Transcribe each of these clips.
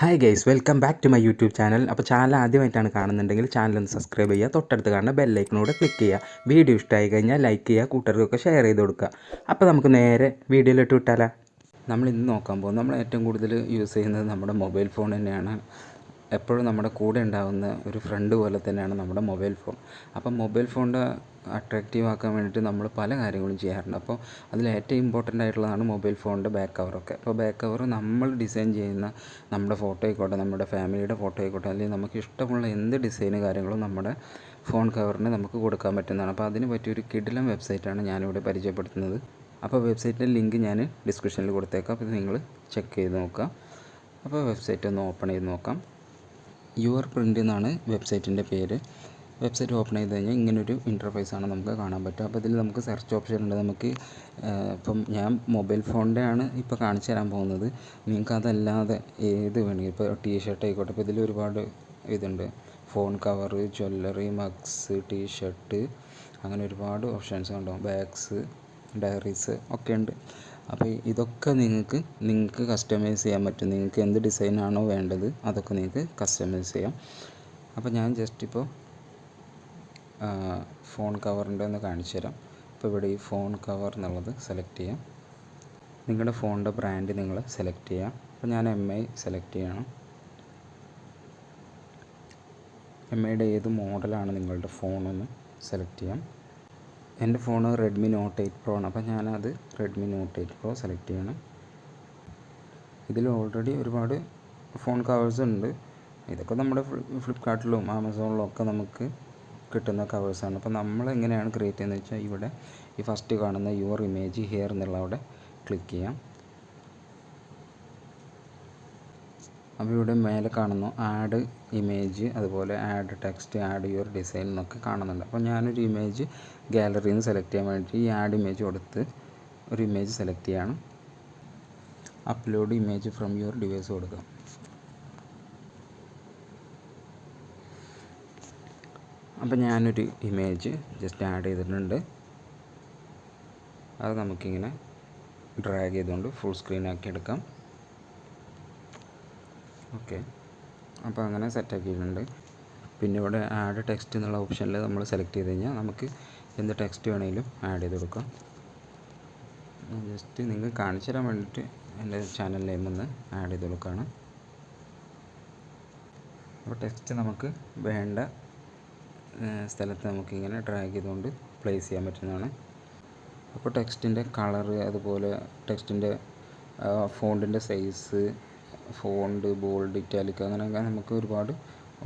Hi guys, welcome back to my YouTube channel. അപ്പോൾ channel ആദ്യമായിട്ടാണ് കാണുന്നുണ്ടെങ്കിൽ ചാനൽ ഒന്ന് സബ്സ്ക്രൈബ് ചെയ്യുക, തൊട്ടടുത്ത് കാണുന്ന ബെല്ലൈക്കനോട് ക്ലിക്ക് ചെയ്യുക. വീഡിയോ ഇഷ്ടമായി കഴിഞ്ഞാൽ ലൈക്ക് ചെയ്യുക, കൂട്ടുകാർക്കൊക്കെ ഷെയർ ചെയ്ത് കൊടുക്കുക. അപ്പോൾ നമുക്ക് നേരെ വീഡിയോയിലിട്ട് വിട്ടാലോ. നമ്മൾ ഇന്ന് നോക്കാൻ പോകും, നമ്മൾ ഏറ്റവും കൂടുതൽ യൂസ് ചെയ്യുന്നത് നമ്മുടെ മൊബൈൽ ഫോൺ തന്നെയാണ്. എപ്പോഴും നമ്മുടെ കൂടെ ഉണ്ടാകുന്ന ഒരു ഫ്രണ്ട് പോലെ തന്നെയാണ് നമ്മുടെ മൊബൈൽ ഫോൺ. അപ്പം മൊബൈൽ ഫോണിൻ്റെ അട്രാക്റ്റീവ് ആക്കാൻ വേണ്ടിയിട്ട് നമ്മൾ പല കാര്യങ്ങളും ചെയ്യാറുണ്ട്. അപ്പോൾ അതിൽ ഏറ്റവും ഇമ്പോർട്ടൻ്റ് ആയിട്ടുള്ളതാണ് മൊബൈൽ ഫോണിൻ്റെ ബാക്ക് കവറൊക്കെ. അപ്പോൾ ബാക്ക് കവർ നമ്മൾ ഡിസൈൻ ചെയ്യുന്ന നമ്മുടെ ഫോട്ടോ ആയിക്കോട്ടെ, നമ്മുടെ ഫാമിലിയുടെ ഫോട്ടോ ആയിക്കോട്ടെ, അല്ലെങ്കിൽ നമുക്ക് ഇഷ്ടമുള്ള എന്ത് ഡിസൈന് കാര്യങ്ങളും നമ്മുടെ ഫോൺ കവറിന് നമുക്ക് കൊടുക്കാൻ പറ്റുന്നതാണ്. അപ്പോൾ അതിന് പറ്റിയൊരു കിടിലൻ വെബ്സൈറ്റാണ് ഞാനിവിടെ പരിചയപ്പെടുത്തുന്നത്. അപ്പോൾ വെബ്സൈറ്റിൻ്റെ ലിങ്ക് ഞാൻ ഡിസ്ക്രിപ്ഷനിൽ കൊടുത്തേക്കാം. അപ്പോൾ നിങ്ങൾ ചെക്ക് ചെയ്ത് നോക്കുക. അപ്പോൾ വെബ്സൈറ്റ് ഒന്ന് ഓപ്പൺ ചെയ്ത് നോക്കാം. യുവർ പ്രിൻ്റ് എന്നാണ് വെബ്സൈറ്റിൻ്റെ പേര്. വെബ്സൈറ്റ് ഓപ്പൺ ചെയ്ത് കഴിഞ്ഞാൽ ഇങ്ങനൊരു ഇൻ്റർഫേസാണ് നമുക്ക് കാണാൻ പറ്റുക. അപ്പോൾ ഇതിൽ നമുക്ക് സെർച്ച് ഓപ്ഷൻ ഉണ്ട്. നമുക്ക് ഇപ്പം ഞാൻ മൊബൈൽ ഫോണിൻ്റെ ആണ് ഇപ്പോൾ കാണിച്ചു തരാൻ പോകുന്നത്. നിങ്ങൾക്ക് അതല്ലാതെ ഏത് വേണമെങ്കിൽ ഇപ്പോൾ ടീഷർട്ട് ആയിക്കോട്ടെ, ഇപ്പോൾ ഇതിൽ ഒരുപാട് ഇതുണ്ട്. Phone cover, jewellery, mugs, t-shirt, അങ്ങനെ ഒരുപാട് ഓപ്ഷൻസ് ഉണ്ടാവും. ബാഗ്സ്, ഡയറീസ് ഒക്കെ ഉണ്ട്. അപ്പോൾ ഇതൊക്കെ നിങ്ങൾക്ക് കസ്റ്റമൈസ് ചെയ്യാൻ പറ്റും. നിങ്ങൾക്ക് എന്ത് ഡിസൈനാണോ വേണ്ടത് അതൊക്കെ നിങ്ങൾക്ക് കസ്റ്റമൈസ് ചെയ്യാം. അപ്പോൾ ഞാൻ ജസ്റ്റ് ഇപ്പോൾ ഫോൺ കവറിൻ്റെ ഒന്ന് കാണിച്ചു തരാം. ഇപ്പോൾ ഇവിടെ ഈ ഫോൺ കവർ എന്നുള്ളത് സെലക്ട് ചെയ്യാം. നിങ്ങളുടെ ഫോണിൻ്റെ ബ്രാൻഡ് നിങ്ങൾ സെലക്ട് ചെയ്യാം. അപ്പോൾ ഞാൻ MI സെലക്ട് ചെയ്യണം. MIയുടെ ഏത് മോഡലാണ് നിങ്ങളുടെ ഫോണെന്ന് സെലക്ട് ചെയ്യാം. എൻ്റെ ഫോണ് റെഡ്മി നോട്ട് 8 Pro ആണ്. അപ്പോൾ ഞാനത് റെഡ്മി നോട്ട് 8 Pro സെലക്ട് ചെയ്യണം. ഇതിൽ ഓൾറെഡി ഒരുപാട് ഫോൺ കവേഴ്സ് ഉണ്ട്. ഇതൊക്കെ നമ്മുടെ ഫ്ലിപ്കാർട്ടിലും ആമസോണിലും ഒക്കെ നമുക്ക് കിട്ടുന്ന കവേഴ്സാണ്. അപ്പോൾ നമ്മൾ എങ്ങനെയാണ് ക്രിയേറ്റ് ചെയ്യുന്നത് വെച്ചാൽ, ഇവിടെ ഈ ഫസ്റ്റ് കാണുന്ന യുവർ ഇമേജ് ഹിയർ എന്നുള്ള അവിടെ ക്ലിക്ക് ചെയ്യാം. അപ്പോൾ ഇവിടെ മേലെ കാണുന്നു ആഡ് ഇമേജ്, അതുപോലെ add text, add your design എന്നൊക്കെ കാണുന്നുണ്ട്. അപ്പോൾ ഞാനൊരു ഇമേജ് ഗാലറിയിൽ നിന്ന് സെലക്ട് ചെയ്യാൻ വേണ്ടി ഈ ആഡ് ഇമേജ് കൊടുത്ത് ഒരു ഇമേജ് സെലക്ട് ചെയ്യണം. Upload image from your device കൊടുക്കാം. അപ്പോൾ ഞാനൊരു ഇമേജ് ജസ്റ്റ് ആഡ് ചെയ്തിട്ടുണ്ട്. അത് നമുക്കിങ്ങനെ ഡ്രാഗ് ചെയ്തുകൊണ്ട് ഫുൾ സ്ക്രീൻ ആക്കി എടുക്കാം. ഓക്കെ, അപ്പോൾ അങ്ങനെ സെറ്റാക്കിയിട്ടുണ്ട്. പിന്നെ ഇവിടെ ആഡ് ടെക്സ്റ്റ് എന്നുള്ള ഓപ്ഷനിൽ നമ്മൾ സെലക്ട് ചെയ്ത് കഴിഞ്ഞാൽ നമുക്ക് എന്ത് ടെക്സ്റ്റ് വേണമെങ്കിലും ആഡ് ചെയ്ത് കൊടുക്കാം. ജസ്റ്റ് നിങ്ങൾക്ക് കാണിച്ചു തരാൻ വേണ്ടിയിട്ട് എൻ്റെ ചാനൽ നെയിം ഒന്ന് ആഡ് ചെയ്ത് കൊടുക്കുകയാണ്. അപ്പോൾ ടെക്സ്റ്റ് നമുക്ക് വേണ്ട സ്ഥലത്ത് നമുക്കിങ്ങനെ ഡ്രാഗ് ചെയ്തുകൊണ്ട് പ്ലേസ് ചെയ്യാൻ പറ്റുന്നതാണ്. അപ്പോൾ ടെക്സ്റ്റിൻ്റെ കളറ്, അതുപോലെ ടെക്സ്റ്റിൻ്റെ ഫോണ്ടിൻ്റെ സൈസ്, ഫോണ്ട്, ബോൾഡ്, ഇറ്റാലിക്, അങ്ങനെയൊക്കെ നമുക്ക് ഒരുപാട്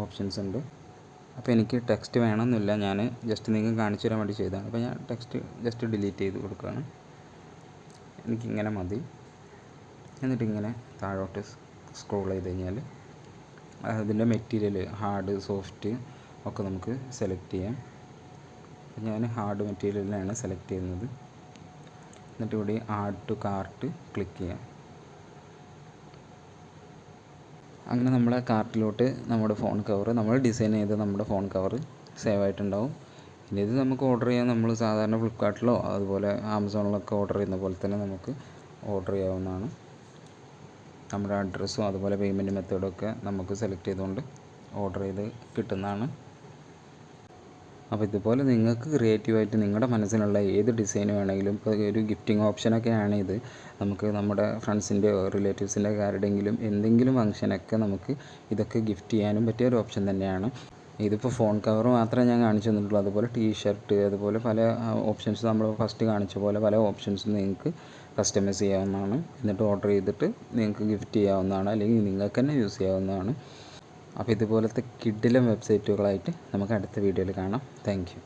ഓപ്ഷൻസ് ഉണ്ട്. അപ്പോൾ എനിക്ക് ടെക്സ്റ്റ് വേണമെന്നില്ല, ഞാൻ ജസ്റ്റ് നിങ്ങൾക്ക് കാണിച്ചു തരാൻ വേണ്ടി ചെയ്തതാണ്. അപ്പോൾ ഞാൻ ടെക്സ്റ്റ് ജസ്റ്റ് ഡിലീറ്റ് ചെയ്ത് കൊടുക്കുകയാണ്. എനിക്കിങ്ങനെ മതി. എന്നിട്ട് ഇങ്ങനെ താഴോട്ട് സ്ക്രോൾ ചെയ്ത് കഴിഞ്ഞാൽ അതിൻ്റെ മെറ്റീരിയൽ ഹാർഡ്, സോഫ്റ്റ് ഒക്കെ നമുക്ക് സെലക്ട് ചെയ്യാം. അപ്പോൾ ഞാൻ ഹാർഡ് മെറ്റീരിയലിനാണ് സെലക്ട് ചെയ്യുന്നത്. എന്നിട്ട് ഇവിടെ ആഡ് ടു കാർട്ട് ക്ലിക്ക് ചെയ്യാം. അങ്ങനെ നമ്മളെ കാർട്ടിലോട്ട് നമ്മുടെ ഫോൺ കവർ, നമ്മൾ ഡിസൈൻ ചെയ്ത നമ്മുടെ ഫോൺ കവർ സേവ് ആയിട്ടുണ്ടാവും. ഇനി ഇത് നമുക്ക് ഓർഡർ ചെയ്യാൻ നമ്മൾ സാധാരണ ഫ്ലിപ്കാർട്ടിലോ അതുപോലെ ആമസോണിലൊക്കെ ഓർഡർ ചെയ്യുന്ന പോലെ തന്നെ നമുക്ക് ഓർഡർ ചെയ്യാവുന്നതാണ്. നമ്മുടെ അഡ്രസ്സും അതുപോലെ പേയ്മെൻറ്റ് മെത്തേഡൊക്കെ നമുക്ക് സെലക്ട് ചെയ്തുകൊണ്ട് ഓർഡർ ചെയ്ത് കിട്ടുന്നതാണ്. അപ്പോൾ ഇതുപോലെ നിങ്ങൾക്ക് ക്രിയേറ്റീവായിട്ട് നിങ്ങളുടെ മനസ്സിലുള്ള ഏത് ഡിസൈൻ വേണമെങ്കിലും, ഇപ്പോൾ ഒരു ഗിഫ്റ്റിംഗ് ഓപ്ഷനൊക്കെയാണ് ഇത്. നമുക്ക് നമ്മുടെ ഫ്രണ്ട്സിൻ്റെയോ റിലേറ്റീവ്സിൻ്റെ ആരുടെയെങ്കിലും എന്തെങ്കിലും ഫംഗ്ഷനൊക്കെ നമുക്ക് ഇതൊക്കെ ഗിഫ്റ്റ് ചെയ്യാനും പറ്റിയ ഒരു ഓപ്ഷൻ തന്നെയാണ്. ഇതിപ്പോൾ ഫോൺ കവർ മാത്രമേ ഞാൻ കാണിച്ചു തന്നിട്ടുള്ളൂ. അതുപോലെ ടീഷർട്ട്, അതുപോലെ പല ഓപ്ഷൻസ് നമ്മൾ ഫസ്റ്റ് കാണിച്ച പോലെ പല ഓപ്ഷൻസും നിങ്ങൾക്ക് കസ്റ്റമൈസ് ചെയ്യാവുന്നതാണ്. എന്നിട്ട് ഓർഡർ ചെയ്തിട്ട് നിങ്ങൾക്ക് ഗിഫ്റ്റ് ചെയ്യാവുന്നതാണ്, അല്ലെങ്കിൽ നിങ്ങൾക്ക് തന്നെ യൂസ് ചെയ്യാവുന്നതാണ്. അപ്പോൾ ഇതുപോലത്തെ കിഡിലൻ വെബ്സൈറ്റുകളായിട്ട് നമുക്ക് അടുത്ത വീഡിയോയിൽ കാണാം. Thank you.